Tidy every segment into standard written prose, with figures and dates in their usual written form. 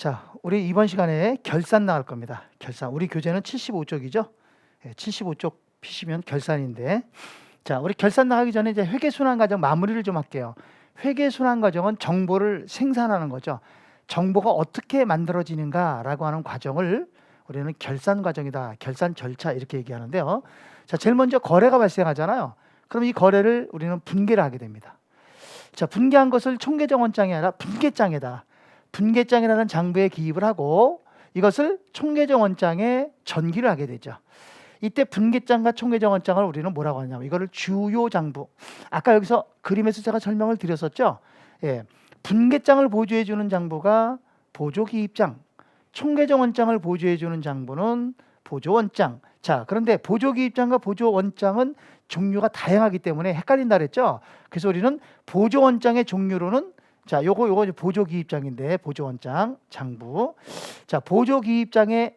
자, 우리 이번 시간에 결산 나갈 겁니다. 결산. 우리 교재는 75쪽이죠. 75쪽 피시면 결산인데, 자, 우리 결산 나가기 전에 이제 회계순환 과정 마무리를 좀 할게요. 회계순환 과정은 정보를 생산하는 거죠. 정보가 어떻게 만들어지는가라고 하는 과정을 우리는 결산 과정이다, 결산 절차 이렇게 얘기하는데요. 자, 제일 먼저 거래가 발생하잖아요. 그럼 이 거래를 우리는 분개를 하게 됩니다. 자, 분개한 것을 총계정원장이 아니라 분개장에다, 분개장이라는 장부에 기입을 하고 이것을 총계정원장에 전기를 하게 되죠. 이때 분개장과 총계정원장을 우리는 뭐라고 하냐면 이거를 주요 장부. 아까 여기서 그림에서 제가 설명을 드렸었죠. 예, 분개장을 보조해 주는 장부가 보조기입장, 총계정원장을 보조해 주는 장부는 보조원장. 자, 그런데 보조기입장과 보조원장은 종류가 다양하기 때문에 헷갈린다 그랬죠. 그래서 우리는 보조원장의 종류로는, 자, 요거 보조기입장인데 보조원장 장부. 자, 보조기입장의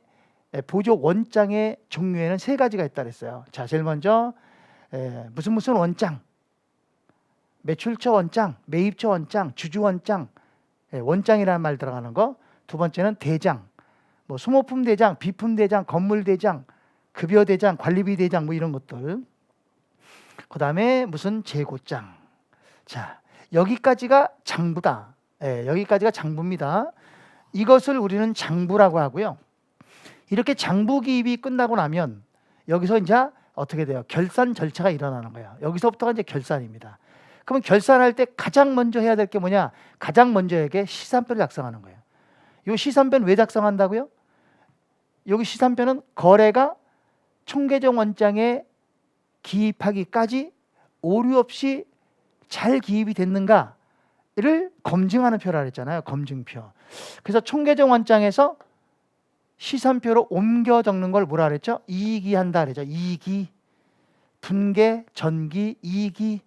보조원장의 종류에는 세 가지가 있다 그랬어요. 자, 제일 먼저 무슨 원장, 매출처 원장, 매입처 원장, 주주원장, 원장이라는 말 들어가는 거. 두 번째는 대장, 뭐 소모품 대장, 비품 대장, 건물 대장, 급여 대장, 관리비 대장, 뭐 이런 것들. 그 다음에 무슨 재고장. 자, 여기까지가 장부다. 여기까지가 장부입니다. 이것을 우리는 장부라고 하고요. 이렇게 장부 기입이 끝나고 나면 여기서 이제 어떻게 돼요? 결산 절차가 일어나는 거예요. 여기서부터가 이제 결산입니다. 그러면 결산할 때 가장 먼저 해야 될 게 뭐냐? 가장 먼저 이게 시산표를 작성하는 거예요. 이 시산표는 왜 작성한다고요? 여기 시산표는 거래가 총계정 원장에 기입하기까지 오류 없이 잘 기입이 됐는가를 검증하는 표라 그랬잖아요. 검증표. 그래서 총계정 원장에서 시산표로 옮겨 적는 걸 뭐라 그랬죠? 이기한다 그랬죠. 이기, 분계, 전기, 이기.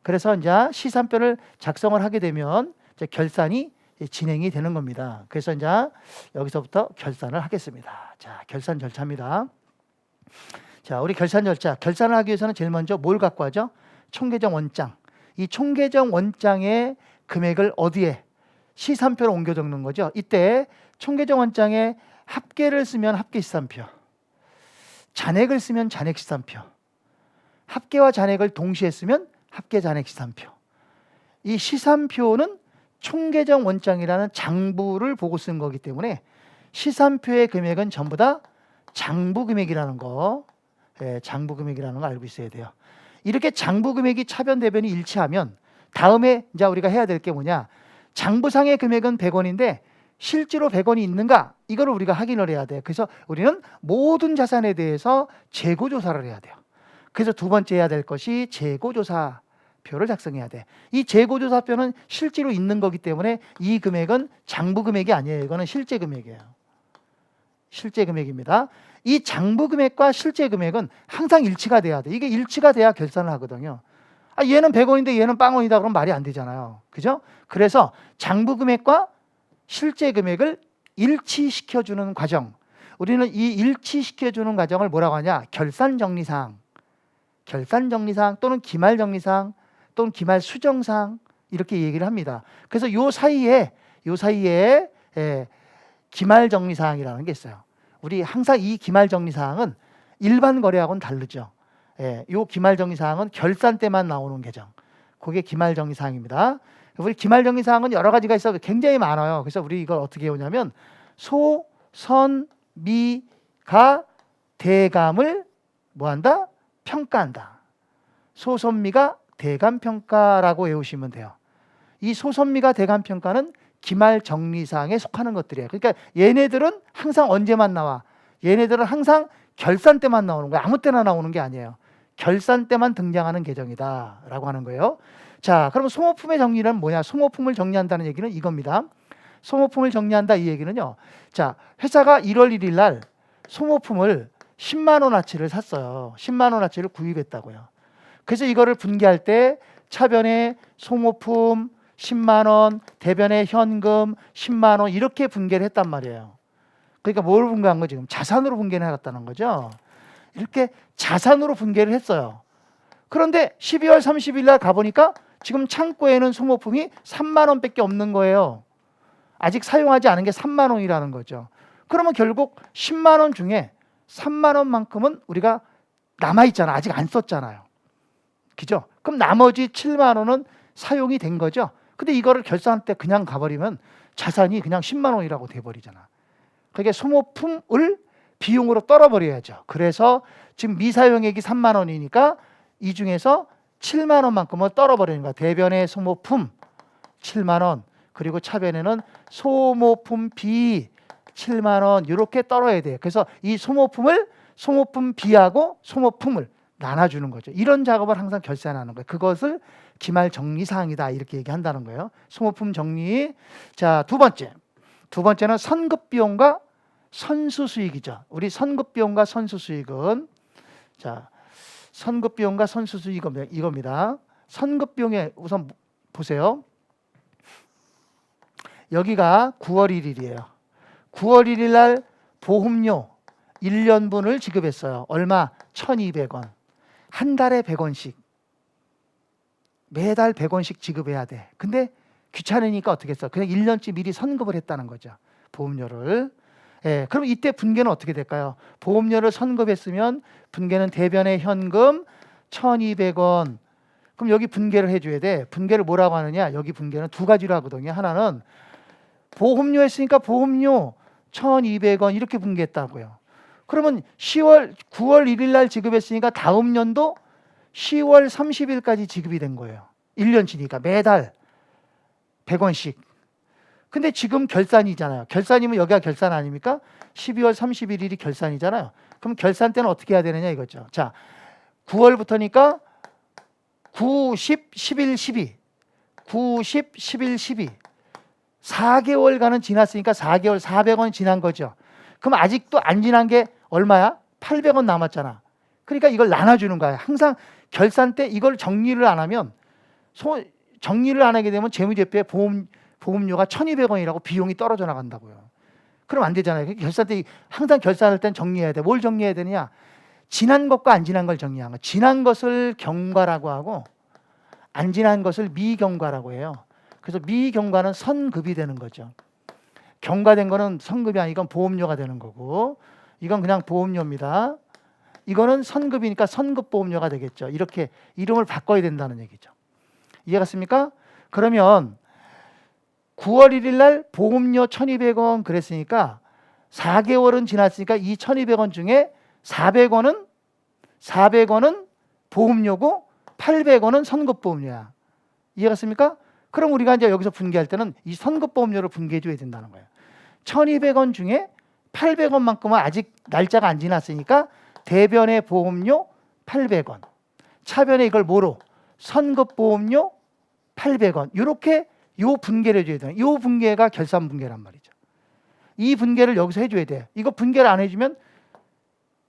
그래서 이제 시산표를 작성을 하게 되면 이제 결산이 진행이 되는 겁니다. 그래서 이제 여기서부터 결산을 하겠습니다. 자, 결산 절차입니다. 자, 우리 결산 절차. 결산을 하기 위해서는 제일 먼저 뭘 갖고 하죠? 총계정 원장. 이 총계정 원장의 금액을 어디에? 시산표로 옮겨 적는 거죠. 이때 총계정 원장에 합계를 쓰면 합계시산표, 잔액을 쓰면 잔액시산표, 합계와 잔액을 동시에 쓰면 합계잔액시산표. 이 시산표는 총계정 원장이라는 장부를 보고 쓴 거기 때문에 시산표의 금액은 전부 다 장부 금액이라는 거, 장부 금액이라는 거 알고 있어야 돼요. 이렇게 장부 금액이 차변 대변이 일치하면 다음에 이제 우리가 해야 될 게 뭐냐? 장부상의 금액은 100원인데 실제로 100원이 있는가? 이거를 우리가 확인을 해야 돼요. 그래서 우리는 모든 자산에 대해서 재고조사를 해야 돼요. 그래서 두 번째 해야 될 것이 재고조사표를 작성해야 돼. 이 재고조사표는 실제로 있는 거기 때문에 이 금액은 장부 금액이 아니에요. 이거는 실제 금액이에요. 실제 금액입니다. 이 장부 금액과 실제 금액은 항상 일치가 돼야 돼. 이게 일치가 돼야 결산을 하거든요. 아, 얘는 100원인데 얘는 빵원이다 그러면 말이 안 되잖아요. 그죠? 그래서 장부 금액과 실제 금액을 일치시켜주는 과정. 우리는 이 일치시켜주는 과정을 뭐라고 하냐? 결산정리사항, 결산정리사항 또는 기말정리사항 또는 기말수정사항 이렇게 얘기를 합니다. 그래서 요 사이에 기말정리사항이라는 게 있어요. 우리 항상 이 기말정리사항은 일반 거래하고는 다르죠. 요 기말정리사항은 결산 때만 나오는 계정. 그게 기말정리사항입니다. 우리 기말정리사항은 여러 가지가 있어서 굉장히 많아요. 그래서 우리 이걸 어떻게 해오냐면 소, 선, 미, 가, 대감을 뭐한다? 평가한다. 소선미가 대감평가라고 외우시면 돼요. 이 소선미가 대감평가는 기말정리사항에 속하는 것들이에요. 그러니까 얘네들은 항상 언제만 나와? 얘네들은 항상 결산 때만 나오는 거예요. 아무 때나 나오는 게 아니에요. 결산 때만 등장하는 계정이다 라고 하는 거예요. 자, 그럼 소모품의 정리는 뭐냐? 소모품을 정리한다는 얘기는 이겁니다. 소모품을 정리한다 이 얘기는요. 자, 회사가 1월 1일 날 소모품을 10만 원어치를 샀어요. 10만 원어치를 구입했다고요. 그래서 이거를 분개할 때 차변에 소모품 10만 원, 대변에 현금 10만 원 이렇게 분개를 했단 말이에요. 그러니까 뭘 분개한 거지? 지금 자산으로 분개를 해갔다는 거죠. 이렇게 자산으로 분개를 했어요. 그런데 12월 30일 날 가보니까 지금 창고에는 소모품이 3만 원밖에 없는 거예요. 아직 사용하지 않은 게 3만 원이라는 거죠. 그러면 결국 10만 원 중에 3만 원만큼은 우리가 남아있잖아. 아직 안 썼잖아요. 그죠? 그럼 나머지 7만 원은 사용이 된 거죠. 근데 이거를 결산할 때 그냥 가버리면 자산이 그냥 10만 원이라고 돼버리잖아. 그게 소모품을 비용으로 떨어버려야죠. 그래서 지금 미사용액이 3만 원이니까 이 중에서 7만 원만큼을 떨어버리는 거야. 대변의 소모품 7만 원, 그리고 차변에는 소모품 비 7만 원 이렇게 떨어야 돼요. 그래서 이 소모품 비하고 소모품을 나눠주는 거죠. 이런 작업을 항상 결산하는 거예요. 그것을 기말 정리사항이다 이렇게 얘기한다는 거예요. 소모품 정리. 자, 두 번째는 선급비용과 선수수익이죠. 우리 선급비용과 선수수익은, 자, 선급비용과 선수수익은 이겁니다. 선급비용에 우선 보세요. 여기가 9월 1일이에요. 9월 1일 날 보험료 1년분을 지급했어요. 얼마? 1,200원. 한 달에 100원씩. 매달 100원씩 지급해야 돼. 근데 귀찮으니까 어떻게 했어? 그냥 1년치 미리 선급을 했다는 거죠. 보험료를. 예, 그럼 이때 분계는 어떻게 될까요? 보험료를 선급했으면 분계는 대변의 현금 1,200원. 그럼 여기 분계를 해줘야 돼. 분계를 뭐라고 하느냐? 여기 분계는 두 가지로 하거든요. 하나는 보험료 했으니까 보험료 1,200원 이렇게 분계했다고요. 그러면 9월 1일 날 지급했으니까 다음 년도 10월 30일까지 지급이 된 거예요. 1년치니까 매달 100원씩. 근데 지금 결산이잖아요. 결산이면 여기가 결산 아닙니까? 12월 31일이 결산이잖아요. 그럼 결산 때는 어떻게 해야 되느냐 이거죠. 자, 9월부터니까 9, 10, 11, 12. 9, 10, 11, 12. 4개월간은 지났으니까 4개월 400원 지난 거죠. 그럼 아직도 안 지난 게 얼마야? 800원 남았잖아. 그러니까 이걸 나눠주는 거야. 항상 결산 때 이걸 정리를 안 하면, 정리를 안 하게 되면 재무제표에 보험료가 1,200원이라고 비용이 떨어져 나간다고요. 그럼 안 되잖아요. 결산 때 항상 결산할 땐 정리해야 돼. 뭘 정리해야 되느냐? 지난 것과 안 지난 걸 정리하는 거. 지난 것을 경과라고 하고 안 지난 것을 미경과라고 해요. 그래서 미경과는 선급이 되는 거죠. 경과된 거는 선급이 아니고 보험료가 되는 거고, 이건 그냥 보험료입니다. 이거는 선급이니까 선급보험료가 되겠죠. 이렇게 이름을 바꿔야 된다는 얘기죠. 이해갔습니까? 그러면 9월 1일 날 보험료 1,200원 그랬으니까 4개월은 지났으니까 이 1,200원 중에 400원은 보험료고 800원은 선급보험료야. 이해갔습니까? 그럼 우리가 이제 여기서 분계할 때는 이 선급보험료를 분계해 줘야 된다는 거예요. 1,200원 중에 800원만큼은 아직 날짜가 안 지났으니까 대변의 보험료 800원. 차변에 이걸 뭐로? 선급보험료 800원. 이렇게 요 분계를 해줘야 돼요. 요 분계가 결산 분계란 말이죠. 이 분계를 여기서 해줘야 돼. 이거 분계를 안 해주면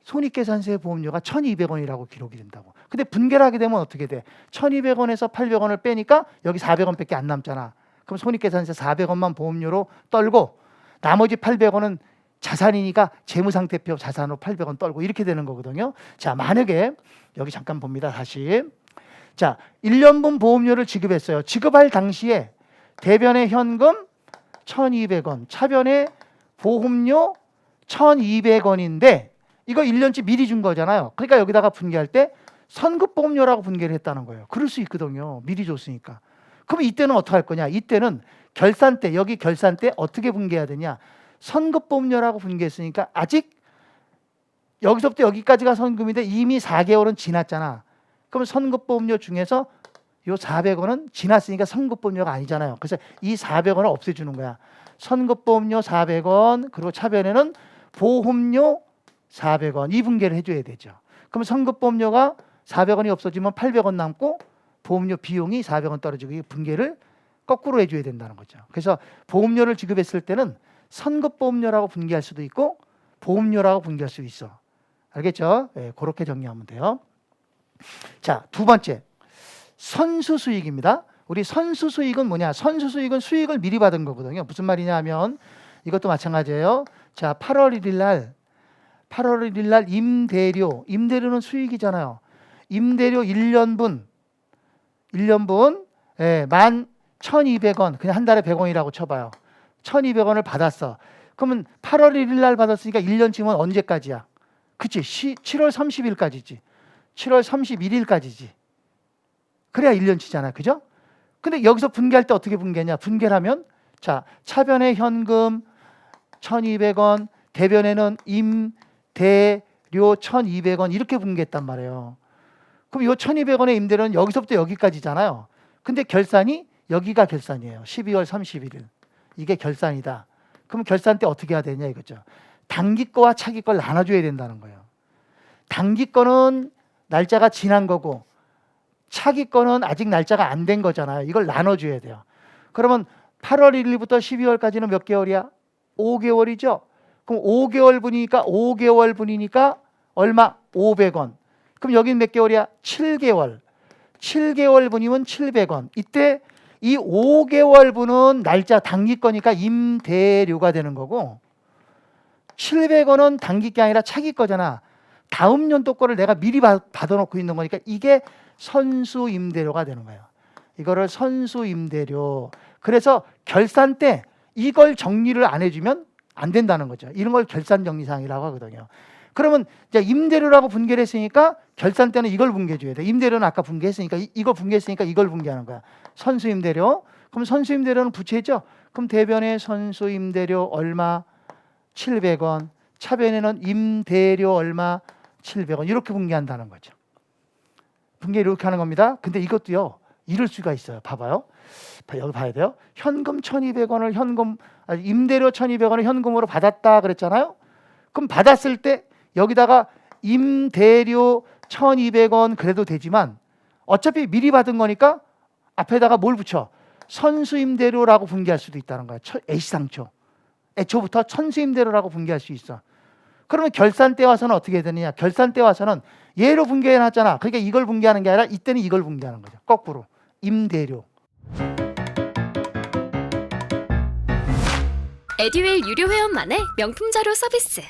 손익계산서의 보험료가 1,200원이라고 기록이 된다고. 근데 분계를 하게 되면 어떻게 돼? 1,200원에서 800원을 빼니까 여기 400원밖에 안 남잖아. 그럼 손익계산서 400원만 보험료로 떨고 나머지 800원은 자산이니까 재무상태표 자산으로 800원 떨고 이렇게 되는 거거든요. 자, 만약에 여기 잠깐 봅니다. 다시. 자, 1년분 보험료를 지급했어요. 지급할 당시에 대변의 현금 1,200원, 차변의 보험료 1,200원인데 이거 1년치 미리 준 거잖아요. 그러니까 여기다가 분계할 때 선급보험료라고 분계를 했다는 거예요. 그럴 수 있거든요. 미리 줬으니까. 그럼 이때는 어떻게 할 거냐? 이때는 결산 때, 여기 결산 때 어떻게 분계해야 되냐? 선급보험료라고 분계했으니까 아직 여기서부터 여기까지가 선급인데 이미 4개월은 지났잖아. 그럼 선급보험료 중에서 요 400원은 지났으니까 선급보험료가 아니잖아요. 그래서 이 400원을 없애주는 거야. 선급보험료 400원, 그리고 차변에는 보험료 400원. 이 분계를 해줘야 되죠. 그럼 선급보험료가 400원이 없어지면 800원 남고 보험료 비용이 400원 떨어지고 이 분계를 거꾸로 해줘야 된다는 거죠. 그래서 보험료를 지급했을 때는 선급보험료라고 분계할 수도 있고 보험료라고 분계할 수 있어. 알겠죠? 네, 그렇게 정리하면 돼요. 자, 두 번째. 선수수익입니다. 우리 선수수익은 뭐냐? 선수수익은 수익을 미리 받은 거거든요. 무슨 말이냐 하면 이것도 마찬가지예요. 자, 8월 1일 날 임대료는 수익이잖아요. 임대료 1년분 예, 11,200원, 그냥 한 달에 100원이라고 쳐봐요. 1200원을 받았어. 그러면 8월 1일 날 받았으니까 1년치면 언제까지야? 그치? 7월 30일까지지. 7월 31일까지지. 그래야 1년치잖아. 그죠? 근데 여기서 분개할 때 어떻게 분개냐? 분개를 하면 자, 차변에 현금 1200원, 대변에는 임대료 1200원 이렇게 분개했단 말이에요. 그럼 이 1200원의 임대료는 여기서부터 여기까지잖아요. 근데 결산이 여기가 결산이에요. 12월 31일. 이게 결산이다. 그럼 결산 때 어떻게 해야 되냐 이거죠. 단기 거와 차기 걸 나눠줘야 된다는 거예요. 단기 거는 날짜가 지난 거고 차기 거는 아직 날짜가 안 된 거잖아요. 이걸 나눠줘야 돼요. 그러면 8월 1일부터 12월까지는 몇 개월이야? 5개월이죠. 그럼 5개월 분이니까 5개월 분이니까 얼마? 500원. 그럼 여긴 몇 개월이야? 7개월. 7개월 분이면 700원. 이때 이 5개월 분은 날짜 단기 거니까 임대료가 되는 거고 700원은 단기 게 아니라 차기 거잖아. 다음 연도 거를 내가 미리 받아놓고 있는 거니까 이게 선수 임대료가 되는 거예요. 이거를 선수 임대료. 그래서 결산 때 이걸 정리를 안 해주면 안 된다는 거죠. 이런 걸 결산 정리사항이라고 하거든요. 그러면 이제 임대료라고 분개를 했으니까 결산 때는 이걸 분개해줘야 돼. 임대료는 아까 분개했으니까 이거 분개했으니까 이걸 분개하는 거야. 선수 임대료. 그럼 선수 임대료는 부채죠. 그럼 대변에 선수 임대료 얼마? 700원. 차변에는 임대료 얼마? 700원. 이렇게 분개한다는 거죠. 분개 이렇게 하는 겁니다. 근데 이것도요. 이럴 수가 있어요. 봐봐요. 여기 봐야 돼요. 현금 1200원을 임대료 1200원을 현금으로 받았다 그랬잖아요. 그럼 받았을 때 여기다가 임대료 1200원 그래도 되지만 어차피 미리 받은 거니까 앞에다가 뭘 붙여? 선수임대료라고 분개할 수도 있다는 거야. 애시당초. 애초부터 선수임대료라고 분개할 수 있어. 그러면 결산 때 와서는 어떻게 되느냐? 결산 때 와서는 얘로 분개해놨잖아. 그러니까 이걸 분개하는 게 아니라 이때는 이걸 분개하는 거죠. 거꾸로. 임대료. 에듀윌 유료 회원만의 명품 자료 서비스.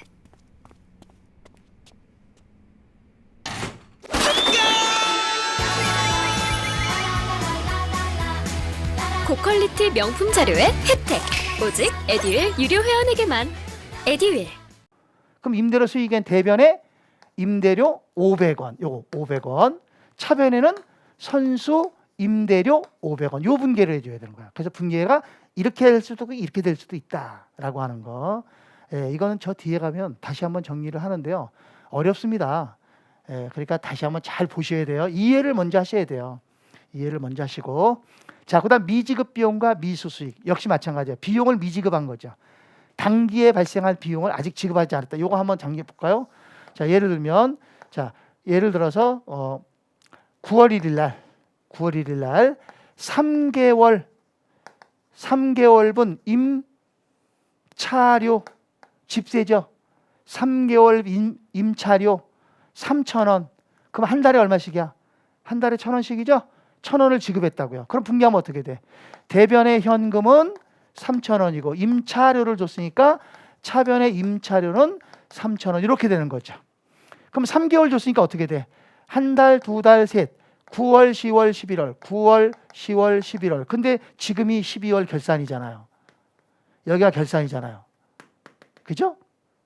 고퀄리티 명품 자료의 혜택. 오직 에듀윌 유료 회원에게만. 에듀윌. 그럼 임대료 수익엔 대변에 임대료 500원. 요거 500원. 차변에는 선수 임대료 500원. 요 분개를 해줘야 되는 거야. 그래서 분개가 이렇게 될 수도 있고 이렇게 될 수도 있다라고 하는 거. 이거는 저 뒤에 가면 다시 한번 정리를 하는데요. 어렵습니다. 그러니까 다시 한번 잘 보셔야 돼요. 이해를 먼저 하셔야 돼요. 이해를 먼저 하시고. 자, 그다음 미지급 비용과 미수 수익. 역시 마찬가지예요. 비용을 미지급한 거죠. 단기에 발생할 비용을 아직 지급하지 않았다. 요거 한번 정리해 볼까요? 자, 예를 들면 예를 들어서 9월 1일 날 3개월분 임차료 집세죠. 3개월 임차료 3,000원. 그럼 한 달에 얼마씩이야? 한 달에 1,000원씩이죠? 1,000원을 지급했다고요. 그럼 분개하면 어떻게 돼? 대변의 현금은 3,000원이고 임차료를 줬으니까 차변의 임차료는 3,000원 이렇게 되는 거죠. 그럼 3개월 줬으니까 어떻게 돼? 한 달, 두 달, 셋. 9월, 10월, 11월. 9월, 10월, 11월. 근데 지금이 12월 결산이잖아요. 여기가 결산이잖아요. 그죠?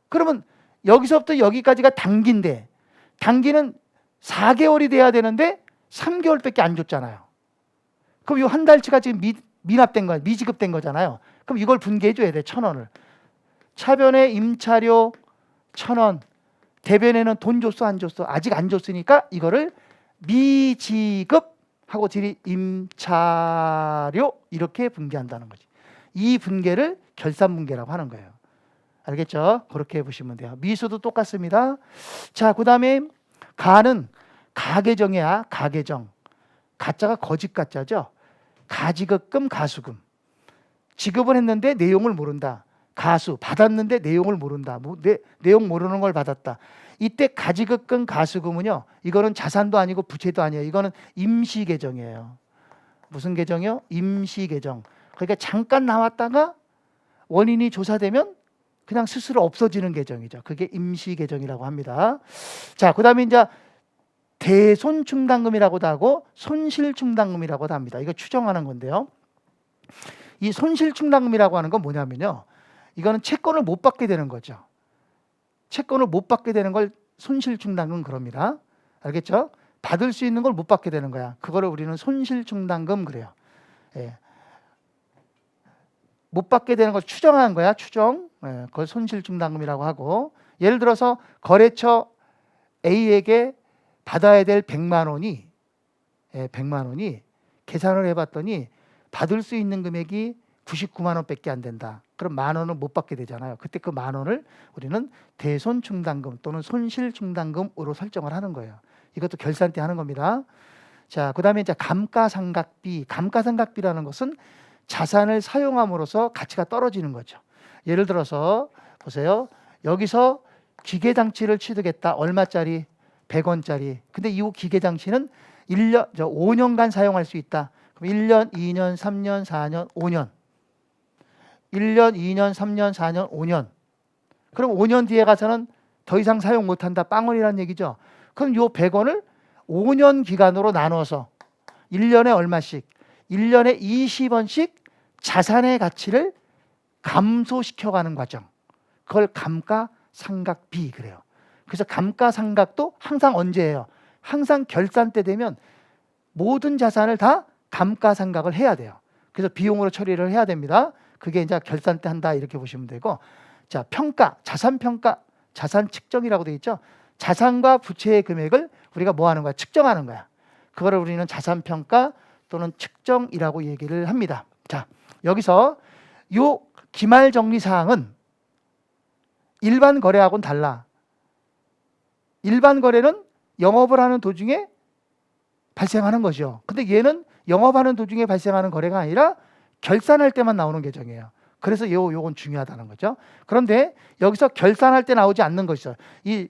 그러면 여기서부터 여기까지가 단기인데 단기는 4개월이 돼야 되는데 3개월밖에 안 줬잖아요. 그럼 이 한 달치가 지금 미납된 거야. 미지급된 거잖아요. 그럼 이걸 분개해 줘야 돼. 1,000원을. 차변에 임차료 1,000원. 대변에는 돈 줬어 안 줬어? 아직 안 줬으니까 이거를 미지급하고 뒤리 임차료 이렇게 분개한다는 거지. 이 분개를 결산 분개라고 하는 거예요. 알겠죠? 그렇게 보시면 돼요. 미수도 똑같습니다. 자, 그다음에 가는 가계정이야. 가계정. 가짜가 거짓 가짜죠. 가지급금, 가수금. 지급을 했는데 내용을 모른다. 가수 받았는데 내용을 모른다. 내용 모르는 걸 받았다. 이때 가지급금, 가수금은요. 이거는 자산도 아니고 부채도 아니에요. 이거는 임시계정이에요. 무슨 계정이요? 임시계정. 그러니까 잠깐 나왔다가 원인이 조사되면 그냥 스스로 없어지는 계정이죠. 그게 임시계정이라고 합니다. 자, 그다음에 이제 대손충당금이라고도 하고 손실충당금이라고도 합니다. 이거 추정하는 건데요. 이 손실충당금이라고 하는 건 뭐냐면요. 이거는 채권을 못 받게 되는 거죠. 채권을 못 받게 되는 걸 손실충당금 그럽니다. 알겠죠? 받을 수 있는 걸 못 받게 되는 거야. 그거를 우리는 손실충당금 그래요. 예. 못 받게 되는 걸 추정한 거야. 추정. 예. 그걸 손실충당금이라고 하고, 예를 들어서 거래처 A에게 받아야 될 100만 원이 100만 원이 계산을 해봤더니 받을 수 있는 금액이 99만 원밖에 안 된다. 그럼 만 원은 못 받게 되잖아요. 그때 그 만 원을 우리는 대손충당금 또는 손실충당금으로 설정을 하는 거예요. 이것도 결산 때 하는 겁니다. 자, 그다음에 이제 감가상각비. 감가상각비라는 것은 자산을 사용함으로써 가치가 떨어지는 거죠. 예를 들어서 보세요. 여기서 기계장치를 취득했다. 얼마짜리? 100원짜리. 근데 이 기계장치는 5년간 사용할 수 있다. 그럼 1년, 2년, 3년, 4년, 5년. 1년, 2년, 3년, 4년, 5년. 그럼 5년 뒤에 가서는 더 이상 사용 못한다. 빵원이라는 얘기죠. 그럼 요 100원을 5년 기간으로 나눠서 1년에 얼마씩? 1년에 20원씩 자산의 가치를 감소시켜가는 과정. 그걸 감가상각비 그래요. 그래서 감가상각도 항상 언제예요? 항상 결산 때 되면 모든 자산을 다 감가상각을 해야 돼요. 그래서 비용으로 처리를 해야 됩니다. 그게 이제 결산 때 한다 이렇게 보시면 되고, 자, 평가, 자산평가, 자산 측정이라고 되어 있죠. 자산과 부채의 금액을 우리가 뭐 하는 거야? 측정하는 거야. 그거를 우리는 자산평가 또는 측정이라고 얘기를 합니다. 자, 여기서 요 기말정리사항은 일반 거래하고는 달라. 일반 거래는 영업을 하는 도중에 발생하는 거죠. 근데 얘는 영업하는 도중에 발생하는 거래가 아니라 결산할 때만 나오는 계정이에요. 그래서 요건 중요하다는 거죠. 그런데 여기서 결산할 때 나오지 않는 것이죠. 이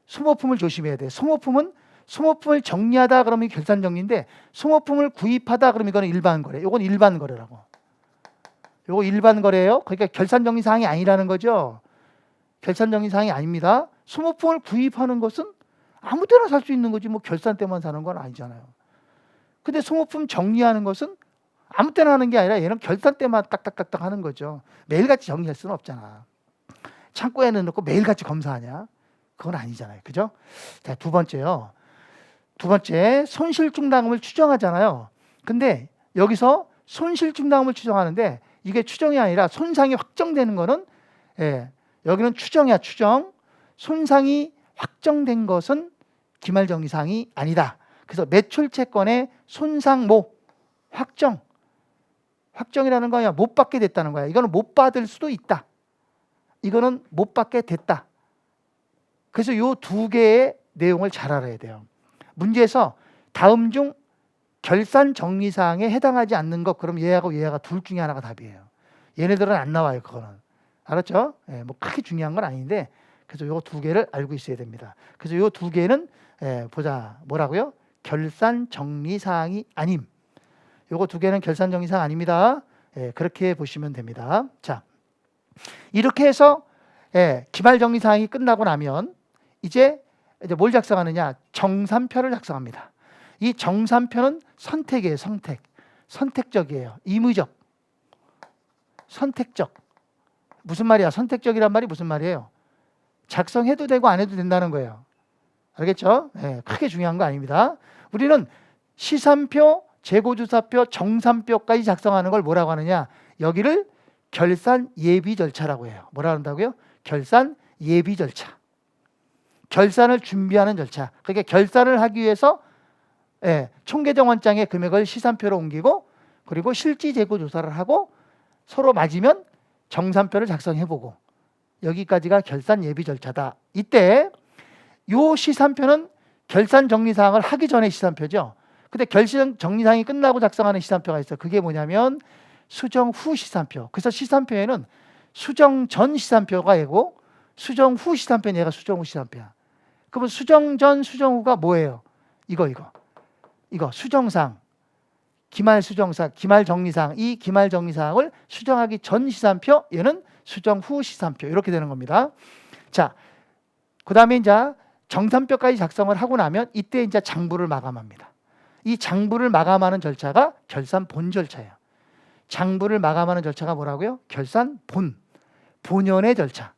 소모품을 조심해야 돼요. 소모품을 정리하다 그러면 결산 정리인데, 소모품을 구입하다 그러면 이거는 일반 거래. 요건 일반 거래라고. 요거 일반 거래예요. 그러니까 결산 정리 사항이 아니라는 거죠. 결산 정리 사항이 아닙니다. 소모품을 구입하는 것은 아무 때나 살 수 있는 거지 뭐 결산 때만 사는 건 아니잖아요. 근데 소모품 정리하는 것은 아무 때나 하는 게 아니라 얘는 결산 때만 딱딱딱딱 하는 거죠. 매일같이 정리할 수는 없잖아. 창고에는 넣고 매일같이 검사하냐? 그건 아니잖아요. 그죠? 자, 두 번째요. 두 번째, 손실충당금을 추정하잖아요. 근데 여기서 손실충당금을 추정하는데 이게 추정이 아니라 손상이 확정되는 거는, 여기는 추정이야, 추정. 손상이 확정된 것은 기말정리사항이 아니다. 그래서 매출채권의 손상모 확정이라는 거야. 못 받게 됐다는 거야. 이거는 못 받을 수도 있다. 이거는 못 받게 됐다. 그래서 이 두 개의 내용을 잘 알아야 돼요. 문제에서 다음 중 결산 정리사항에 해당하지 않는 것, 그럼 얘하고 얘가 둘 중에 하나가 답이에요. 얘네들은 안 나와요. 그거는. 알았죠? 뭐 크게 중요한 건 아닌데, 그래서 이 두 개를 알고 있어야 됩니다. 그래서 이 두 개는 보자. 뭐라고요? 결산 정리사항이 아님. 요거 두 개는 결산 정리사항 아닙니다. 그렇게 보시면 됩니다. 자, 이렇게 해서 기말 정리사항이 끝나고 나면 이제 뭘 작성하느냐? 정산표를 작성합니다. 이 정산표는 선택이에요. 선택적이에요. 의무적. 선택적. 무슨 말이야? 선택적이란 말이 무슨 말이에요? 작성해도 되고 안 해도 된다는 거예요. 알겠죠? 크게 중요한 거 아닙니다. 우리는 시산표, 재고조사표, 정산표까지 작성하는 걸 뭐라고 하느냐? 여기를 결산 예비 절차라고 해요. 뭐라 한다고요? 결산 예비 절차. 결산을 준비하는 절차. 그러니까 결산을 하기 위해서 총계정원장의 금액을 시산표로 옮기고, 그리고 실지 재고 조사를 하고 서로 맞으면 정산표를 작성해보고, 여기까지가 결산 예비 절차다. 이때 요 시산표는 결산 정리사항을 하기 전에 시산표죠. 근데 결산 정리사항이 끝나고 작성하는 시산표가 있어요. 그게 뭐냐면 수정 후 시산표. 그래서 시산표에는 수정 전 시산표가 있고 수정 후 시산표는 얘가 수정 후 시산표야. 그러면 수정 전 수정 후가 뭐예요? 이거 수정사항, 기말 수정사항, 기말 정리사항. 이 기말 정리사항을 수정하기 전 시산표, 얘는 수정 후 시산표. 이렇게 되는 겁니다. 자, 그 다음에 이제 정산표까지 작성을 하고 나면 이때 이제 장부를 마감합니다. 이 장부를 마감하는 절차가 결산 본 절차예요. 장부를 마감하는 절차가 뭐라고요? 결산 본연의 절차.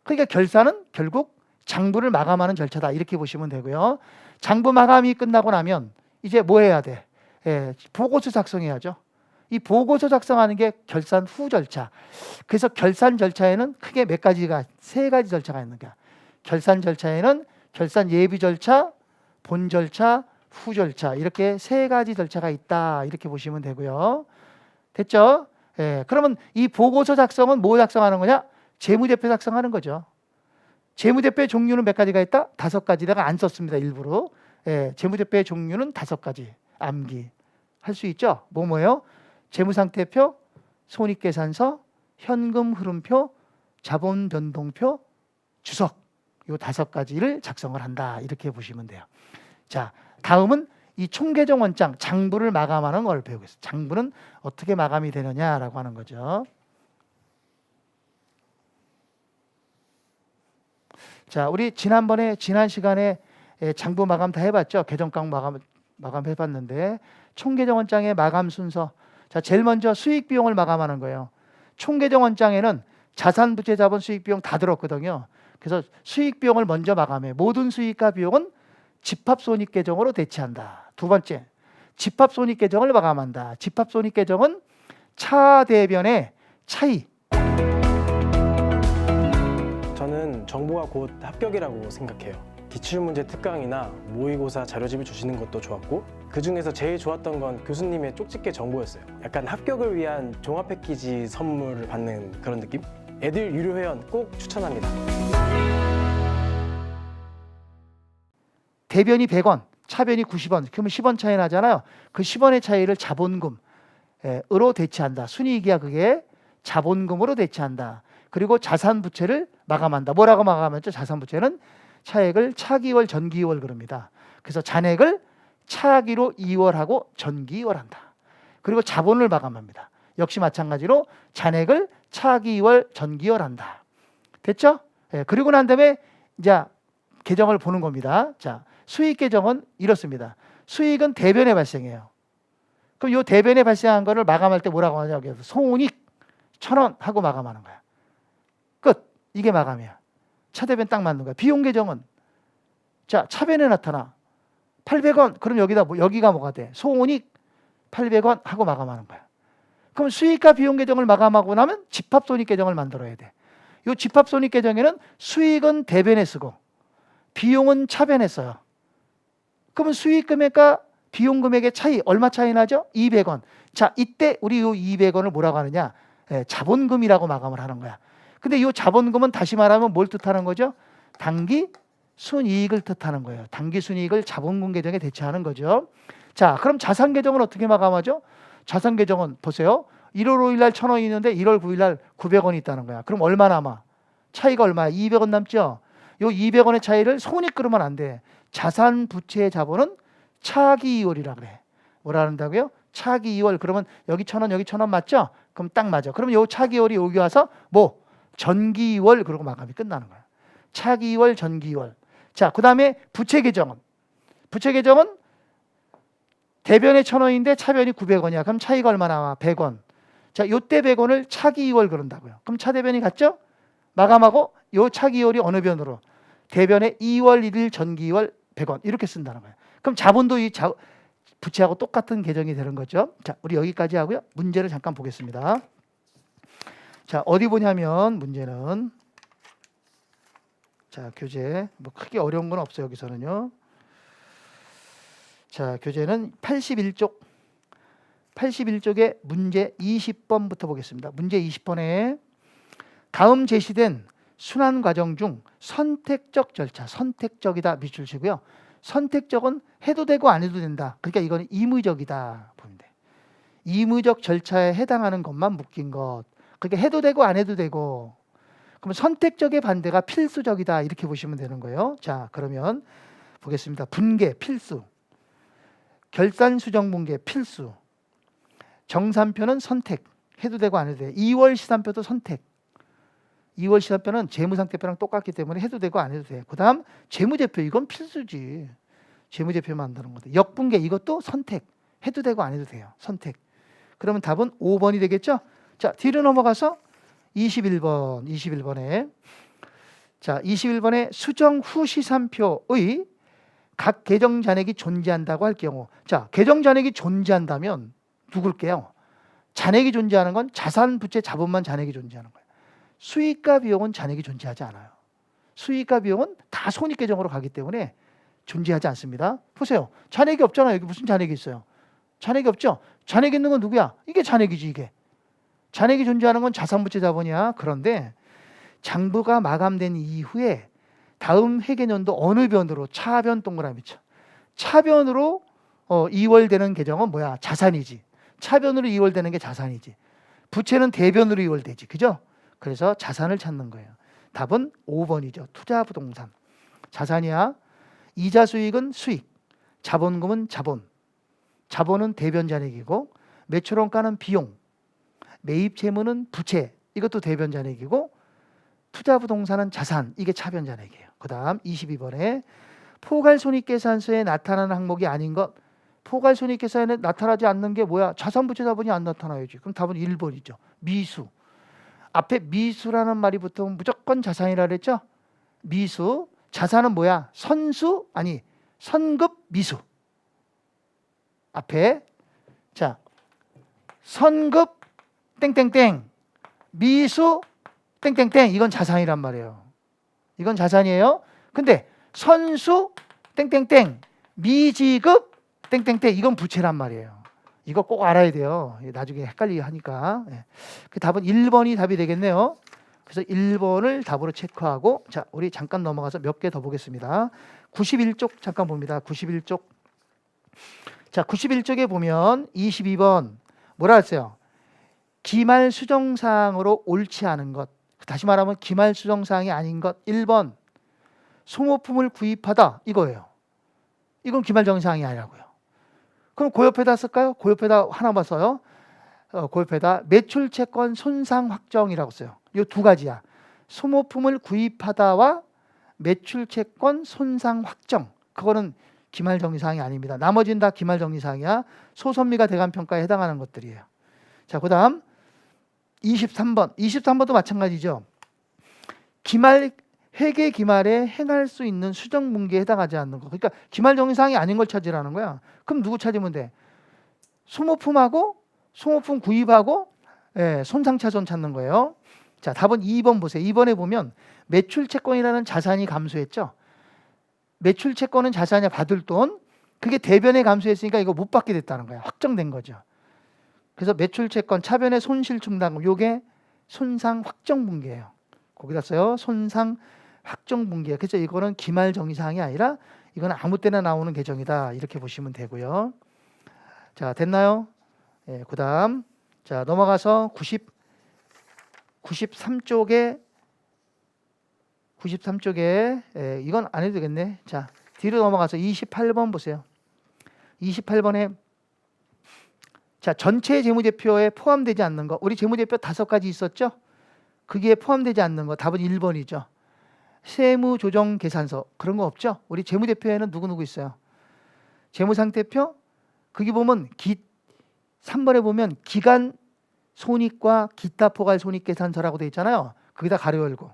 그러니까 결산은 결국 장부를 마감하는 절차다 이렇게 보시면 되고요. 장부 마감이 끝나고 나면 이제 뭐 해야 돼? 보고서 작성해야죠. 이 보고서 작성하는 게 결산 후 절차. 그래서 결산 절차에는 크게 세 가지 절차가 있는 거야. 결산 절차에는 결산 예비 절차, 본 절차, 후 절차 이렇게 세 가지 절차가 있다 이렇게 보시면 되고요. 됐죠? 그러면 이 보고서 작성은 뭐 작성하는 거냐? 재무제표 작성하는 거죠. 재무제표의 종류는 몇 가지가 있다? 5가지. 내가 안 썼습니다. 일부러. 재무제표의 종류는 5가지. 암기. 할 수 있죠? 뭐예요? 재무상태표, 손익계산서, 현금 흐름표, 자본 변동표, 주석. 이 5가지를 작성을 한다. 이렇게 보시면 돼요. 자, 다음은 이 총계정 원장, 장부를 마감하는 걸 배우겠습니다. 장부는 어떻게 마감이 되느냐라고 하는 거죠. 자, 우리 지난 시간에 장부 마감 다 해봤죠? 계정강 마감 해봤는데 총계정원장의 마감 순서. 자, 제일 먼저 수익 비용을 마감하는 거예요. 총계정원장에는 자산, 부채, 자본, 수익 비용 다 들었거든요. 그래서 수익 비용을 먼저 마감해. 모든 수익과 비용은 집합손익계정으로 대체한다. 두 번째, 집합손익계정을 마감한다. 집합손익계정은 차대변의 차이. 저는 정보가 곧 합격이라고 생각해요. 기출문제 특강이나 모의고사 자료집을 주시는 것도 좋았고 그 중에서 제일 좋았던 건 교수님의 쪽집게 정보였어요. 약간 합격을 위한 종합 패키지 선물을 받는 그런 느낌? 애들 유료 회원 꼭 추천합니다. 대변이 100원, 차변이 90원, 그러면 10원 차이 나잖아요. 그 10원의 차이를 자본금으로 대체한다. 순이익이야 그게. 자본금으로 대체한다. 그리고 자산 부채를 마감한다. 뭐라고 마감하죠? 자산 부채는 차액을 차기월, 전기월 그럽니다. 그래서 잔액을 차기로 이월하고 전기이월한다. 그리고 자본을 마감합니다. 역시 마찬가지로 잔액을 차기월, 전기이월한다. 됐죠? 그리고 난 다음에 이제 계정을 보는 겁니다. 자, 수익 계정은 이렇습니다. 수익은 대변에 발생해요. 그럼 이 대변에 발생한 거를 마감할 때 뭐라고 하냐? 여기서 손익 1,000원 하고 마감하는 거야. 끝. 이게 마감이야. 차대변 딱 맞는 거야. 비용 계정은 자, 차변에 나타나 800원. 그럼 여기가 뭐가 돼? 손익 800원 하고 마감하는 거야. 그럼 수익과 비용 계정을 마감하고 나면 집합손익 계정을 만들어야 돼. 이 집합손익 계정에는 수익은 대변에 쓰고 비용은 차변에 써요. 그러면 수익 금액과 비용 금액의 차이 얼마 차이 나죠? 200원. 자, 이때 우리 이 200원을 뭐라고 하느냐? 자본금이라고 마감을 하는 거야. 근데 이 자본금은 다시 말하면 뭘 뜻하는 거죠? 당기 순이익을 뜻하는 거예요. 당기 순이익을 자본금 계정에 대체하는 거죠. 자, 그럼 자산 계정은 어떻게 마감하죠? 자산 계정은 보세요. 1월 5일 날 1,000원이 있는데 1월 9일 날 900원이 있다는 거야. 그럼 얼마 남아? 차이가 얼마야? 200원 남죠? 이 200원의 차이를 손익 그러면 안 돼. 자산 부채의 자본은 차기 이월이라 그래. 뭐라 한다고요? 차기 이월. 그러면 여기 1,000원, 여기 1,000원 맞죠? 그럼 딱 맞아. 그러면 요 차기 이월이 여기 와서 뭐? 전기 이월 그러고 마감이 끝나는 거야. 차기 이월, 전기 이월. 자, 그 다음에 부채 계정은 대변에 1,000원인데 차변이 900원이야. 그럼 차이가 얼마 나와? 100원. 자, 요때 100원을 차기 이월 그런다고요. 그럼 차대변이 같죠? 마감하고 요 차기 이월이 어느 변으로? 대변에 2월 1일 전기 2월 100원 이렇게 쓴다는 거예요. 그럼 자본도 이 부채하고 똑같은 계정이 되는 거죠. 자, 우리 여기까지 하고요. 문제를 잠깐 보겠습니다. 자, 어디 보냐면 문제는 자, 교재 뭐 크게 어려운 건 없어요. 여기서는요. 자, 교재는 81쪽에 문제 20번부터 보겠습니다. 문제 20번에 다음 제시된 순환 과정 중 선택적 절차, 선택적이다 밑줄 치고요. 선택적은 해도 되고 안 해도 된다. 그러니까 이거는 임의적이다 보면 돼. 임의적 절차에 해당하는 것만 묶인 것. 그러니까 해도 되고 안 해도 되고. 그러면 선택적의 반대가 필수적이다 이렇게 보시면 되는 거예요. 자, 그러면 보겠습니다. 분계 필수, 결산 수정 분계 필수, 정산표는 선택, 해도 되고 안 해도 돼. 2월 시산표도 선택. 2월 시산표는 재무상태표랑 똑같기 때문에 해도 되고 안 해도 돼. 그 다음 재무제표 이건 필수지. 재무제표 만드는 거다. 역분계 이것도 선택. 해도 되고 안 해도 돼요. 선택. 그러면 답은 5번이 되겠죠? 자, 뒤로 넘어가서 21번에 자, 21번에 수정 후 시산표의 각 계정 잔액이 존재한다고 할 경우, 자, 계정 잔액이 존재한다면 누굴게요? 잔액이 존재하는 건 자산, 부채, 자본만 잔액이 존재하는 거예요. 수익과 비용은 잔액이 존재하지 않아요. 수익과 비용은 다 손익 계정으로 가기 때문에 존재하지 않습니다. 보세요. 잔액이 없잖아요. 여기 무슨 잔액이 있어요? 잔액이 없죠? 잔액이 있는 건 누구야? 이게 잔액이지, 이게. 잔액이 존재하는 건 자산, 부채, 자본이야. 그런데 장부가 마감된 이후에 다음 회계년도 어느 변으로, 차변 동그라미 쳐. 차변으로 이월되는 계정은 뭐야? 자산이지. 차변으로 이월되는 게 자산이지. 부채는 대변으로 이월되지. 그죠? 그래서 자산을 찾는 거예요. 답은 5번이죠. 투자부동산. 자산이야. 이자 수익은 수익. 자본금은 자본. 자본은 대변 잔액이고, 매출원가는 비용. 매입 채무는 부채. 이것도 대변 잔액이고, 투자부동산은 자산. 이게 차변 잔액이에요. 그 다음 22번에 포괄손익계산서에 나타나는 항목이 아닌 것. 포괄손익계산에 나타나지 않는 게 뭐야? 자산, 부채, 자본이 안 나타나야지. 그럼 답은 1번이죠. 미수. 앞에 미수라는 말이 붙으면 무조건 자산이라 그랬죠? 미수. 자산은 뭐야? 선수? 아니, 선급 미수. 앞에 자, 선급 땡땡땡, 미수 땡땡땡, 이건 자산이란 말이에요. 이건 자산이에요. 근데 선수 땡땡땡, 미지급 땡땡땡, 이건 부채란 말이에요. 이거 꼭 알아야 돼요. 나중에 헷갈리게 하니까. 그 답은 1번이 답이 되겠네요. 그래서 1번을 답으로 체크하고, 자, 우리 잠깐 넘어가서 몇 개 더 보겠습니다. 91쪽 잠깐 봅니다. 91쪽. 자, 91쪽에 보면 22번 뭐라 했어요? 기말 수정사항으로 옳지 않은 것. 다시 말하면 기말 수정사항이 아닌 것. 1번 소모품을 구입하다, 이거예요. 이건 기말 정의사항이 아니라고요. 그럼 고옆에다 쓸까요? 고옆에다 하나만 써요. 고옆에다 매출채권 손상 확정이라고 써요. 이 두 가지야. 소모품을 구입하다와 매출채권 손상 확정. 그거는 기말정의사항이 아닙니다. 나머지는 다 기말정의사항이야. 소선미가 대간평가에 해당하는 것들이에요. 자, 그 다음 23번. 23번도 마찬가지죠. 기말, 회계 기말에 행할 수 있는 수정분기에 해당하지 않는 거. 그러니까 기말정의사항이 아닌 걸 찾으라는 거야. 그럼 누구 찾으면 돼? 소모품하고 소모품 구입하고 손상차손 찾는 거예요. 자, 답은 2번 보세요. 2번에 보면 매출채권이라는 자산이 감소했죠. 매출채권은 자산이 받을 돈, 그게 대변에 감소했으니까 이거 못 받게 됐다는 거야. 확정된 거죠. 그래서 매출채권, 차변의 손실충당금, 요게 손상 확정분기예요. 거기다 써요. 손상 확정분기예요. 그래서 이거는 기말정의사항이 아니라 이건 아무 때나 나오는 계정이다. 이렇게 보시면 되고요. 자, 됐나요? 그 다음 자, 넘어가서 93쪽에 이건 안 해도 되겠네. 자, 뒤로 넘어가서 28번 보세요. 28번에 자, 전체 재무제표에 포함되지 않는 거. 우리 재무제표 5가지 있었죠? 그게 포함되지 않는 거. 답은 1번이죠. 세무조정계산서. 그런 거 없죠? 우리 재무제표에는 누구누구 있어요? 재무상태표? 거기 보면 3번에 보면 기간 손익과 기타 포괄 손익계산서라고 되어 있잖아요. 거기다 가로 열고.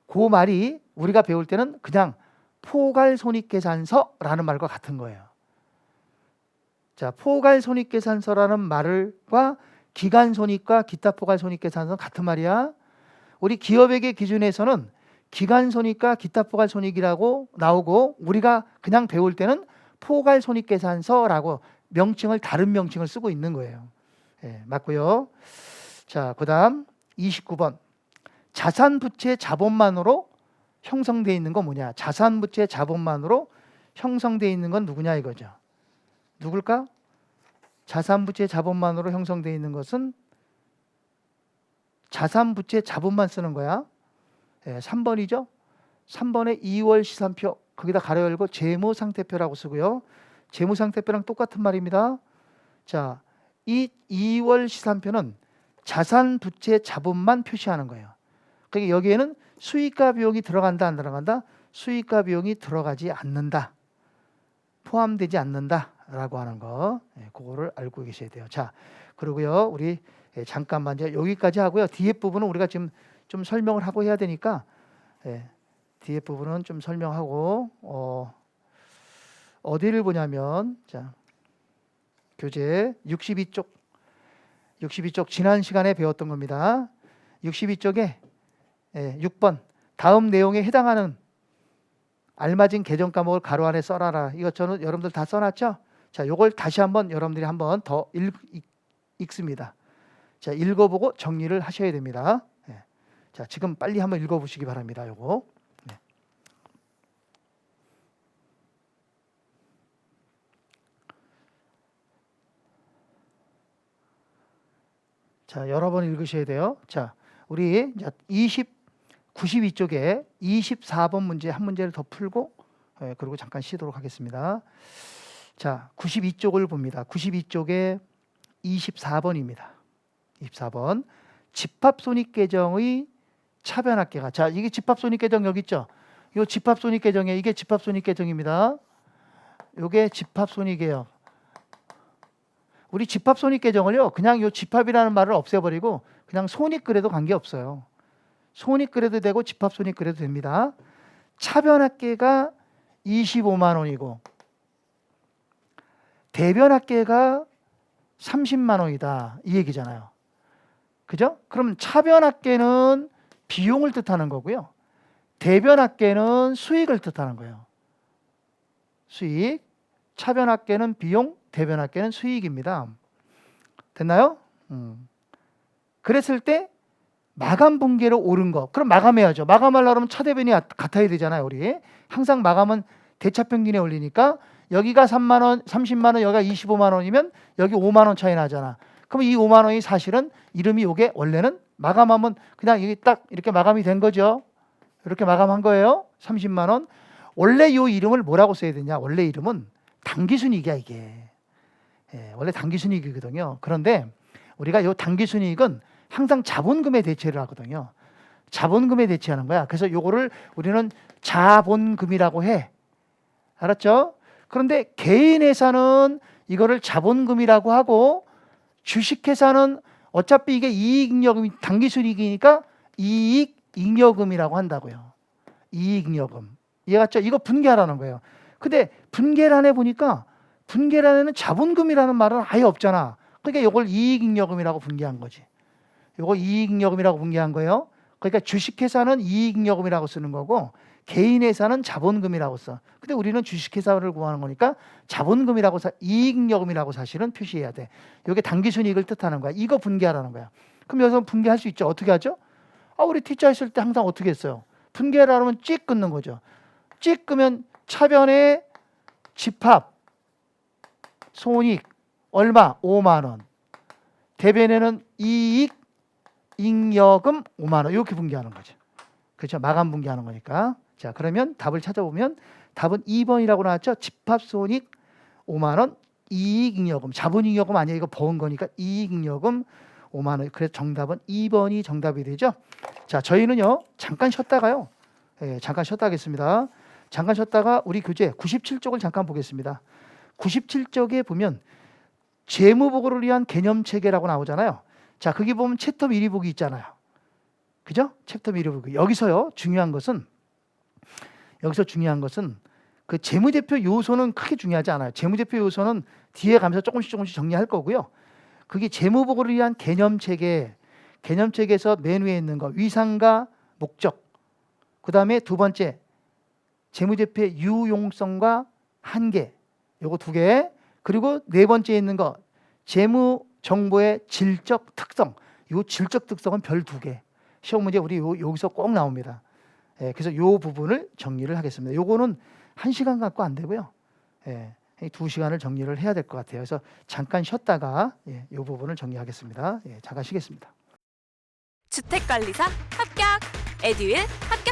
그 말이 우리가 배울 때는 그냥 포괄손익계산서라는 말과 같은 거예요. 자, 포괄손익계산서라는 말과 기간손익과 기타 포괄손익계산서는 같은 말이야. 우리 기업회계 기준에서는 기간손익과 기타 포괄손익이라고 나오고, 우리가 그냥 배울 때는 포괄손익계산서라고 명칭을, 다른 명칭을 쓰고 있는 거예요. 맞고요. 자, 그 다음 29번. 자산, 부채, 자본만으로 형성되어 있는 건 뭐냐? 자산, 부채, 자본만으로 형성되어 있는 건 누구냐 이거죠. 누굴까? 자산, 부채, 자본만으로 형성되어 있는 것은 자산, 부채, 자본만 쓰는 거야. 3번이죠. 3번에 2월 시산표, 거기다 가로 열고 재무상태표라고 쓰고요. 재무상태표랑 똑같은 말입니다. 자, 이 2월 시산표는 자산, 부채, 자본만 표시하는 거예요. 그러니까 여기에는 수익과 비용이 들어간다 안 들어간다? 수익과 비용이 들어가지 않는다. 포함되지 않는다라고 하는 거, 그거를 알고 계셔야 돼요. 자, 그리고요, 우리 잠깐만 이제 여기까지 하고요. 뒤에 부분은 우리가 지금 좀 설명을 하고 해야 되니까, 뒤에 부분은 좀 설명하고 어디를 보냐면, 자, 교재 62쪽 지난 시간에 배웠던 겁니다. 62쪽에 6번 다음 내용에 해당하는 알맞은 계정 과목을 가로 안에 써라라. 이거 저는 여러분들 다 써놨죠? 자, 요걸 다시 한번 여러분들이 한번 더 읽습니다. 자, 읽어보고 정리를 하셔야 됩니다. 자, 지금 빨리 한번 읽어보시기 바랍니다. 요거. 자, 여러 번 읽으셔야 돼요. 자, 우리 92쪽에 24번 문제 한 문제를 더 풀고 그리고 잠깐 쉬도록 하겠습니다. 자, 92쪽을 봅니다. 92쪽에 24번입니다. 24번 집합손익계정의 차변합계가. 자, 이게 집합손익계정 여기 있죠? 이 집합손익계정이에요. 이게 집합손익계정입니다. 이게 집합손익이에요. 우리 집합손익계정을요, 그냥 이 집합이라는 말을 없애버리고 그냥 손익 그래도 관계없어요. 손익 그래도 되고 집합손익 그래도 됩니다. 차변합계가 25만 원이고 대변합계가 30만 원이다. 이 얘기잖아요. 그죠? 그럼 차변합계는 비용을 뜻하는 거고요. 대변합계는 수익을 뜻하는 거예요. 수익. 차변합계는 비용, 대변합계는 수익입니다. 됐나요? 그랬을 때 마감 분기로 오른 거. 그럼 마감해야죠. 마감하려면 차대변이 같아야 되잖아요, 우리. 항상 마감은 대차평균에 올리니까 여기가 3만 원, 30만 원, 여기가 25만 원이면 여기 5만 원 차이 나잖아. 그럼 이 5만 원이 사실은 이름이 요게 원래는 마감하면 그냥 여기 딱 이렇게 마감이 된 거죠. 이렇게 마감한 거예요. 30만 원. 원래 요 이름을 뭐라고 써야 되냐? 원래 이름은 당기순이익이야, 이게. 원래 당기순이익이거든요. 그런데 우리가 요 당기순이익은 항상 자본금에 대체를 하거든요. 자본금에 대체하는 거야. 그래서 요거를 우리는 자본금이라고 해. 알았죠? 그런데 개인회사는 이거를 자본금이라고 하고 주식회사는 어차피 이게 이익잉여금이 당기순이익이니까 이익잉여금이라고 한다고요. 이익잉여금. 이해갔죠? 이거 분개하라는 거예요. 근데 분계란에 보니까 분계란에는 자본금이라는 말은 아예 없잖아. 그러니까 이걸 이익잉여금이라고 분개한 거지. 이거 이익잉여금이라고 분개한 거예요. 그러니까 주식회사는 이익잉여금이라고 쓰는 거고 개인회사는 자본금이라고 써. 근데 우리는 주식회사를 구하는 거니까 자본금이라고 이익잉여금이라고 사실은 표시해야 돼. 이게 당기순이익을 뜻하는 거야. 이거 분개하라는 거야. 그럼 여기서 분개할 수 있죠. 어떻게 하죠? 우리 T자 했을 때 항상 어떻게 했어요? 분개하라면 찍 끊는 거죠. 찍 끄면 차변에 집합, 손익, 얼마? 5만 원. 대변에는 이익, 잉여금 5만 원. 이렇게 분개하는 거죠. 그렇죠? 마감 분개하는 거니까. 자, 그러면 답을 찾아보면 답은 2번이라고 나왔죠? 집합, 손익 5만 원, 이익, 잉여금. 자본잉여금 아니야. 이거 버은 거니까 이익, 잉여금 5만 원. 그래서 정답은 2번이 정답이 되죠. 자, 저희는요. 잠깐 쉬었다가요. 잠깐 쉬었다 하겠습니다. 잠깐 쉬었다가 우리 교재 97쪽을 잠깐 보겠습니다. 97쪽에 보면 재무보고를 위한 개념체계라고 나오잖아요. 자, 거기 보면 챕터 미리 보기 있잖아요. 그죠? 챕터 미리 보기. 여기서 중요한 것은 그 재무제표 요소는 크게 중요하지 않아요. 재무제표 요소는 뒤에 가면서 조금씩 정리할 거고요. 그게 재무보고를 위한 개념체계에서 맨 위에 있는 거 위상과 목적. 그 다음에 두 번째 재무제표의 유용성과 한계, 요거 2개. 그리고 네 번째 있는 거 재무정보의 질적 특성. 요 질적 특성은 별 2개. 시험 문제 우리 여기서 꼭 나옵니다. 그래서 요 부분을 정리를 하겠습니다. 요거는 1시간 갖고 안 되고요. 2시간을 정리를 해야 될 것 같아요. 그래서 잠깐 쉬었다가 요 부분을 정리하겠습니다. 잠깐 쉬겠습니다. 주택관리사 합격! 에듀윌 합격!